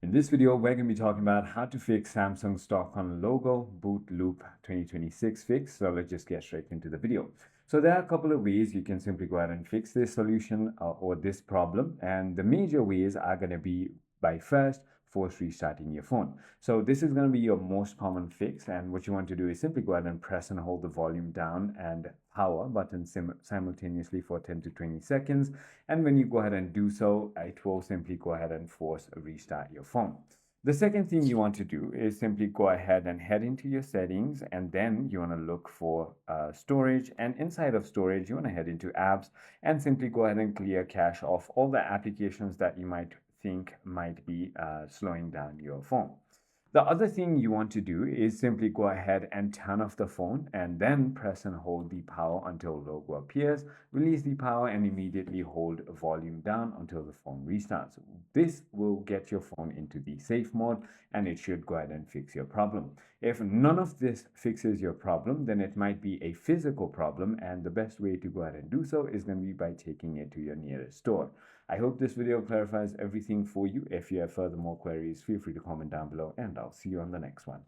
In this video, we're going to be talking about how to fix Samsung Stockcon logo boot loop 2026 fix. So let's just get straight into the video. So there are a couple of ways you can simply go ahead and fix this solution or this problem. And the major ways are going to be by first, force restarting your phone. So this is going to be your most common fix. And what you want to do is simply go ahead and press and hold the volume down and power button simultaneously for 10 to 20 seconds. And when you go ahead and do so, it will simply go ahead and force restart your phone. The second thing you want to do is simply go ahead and head into your settings, and then you want to look for storage, and inside of storage you want to head into apps and simply go ahead and clear cache of all the applications that you might think might be slowing down your phone. The other thing you want to do is simply go ahead and turn off the phone and then press and hold the power until logo appears, release the power and immediately hold volume down until the phone restarts. This will get your phone into the safe mode and it should go ahead and fix your problem. If none of this fixes your problem, then it might be a physical problem, and the best way to go ahead and do so is going to be by taking it to your nearest store. I hope this video clarifies everything for you. If you have further more queries, feel free to comment down below and I'll see you on the next one.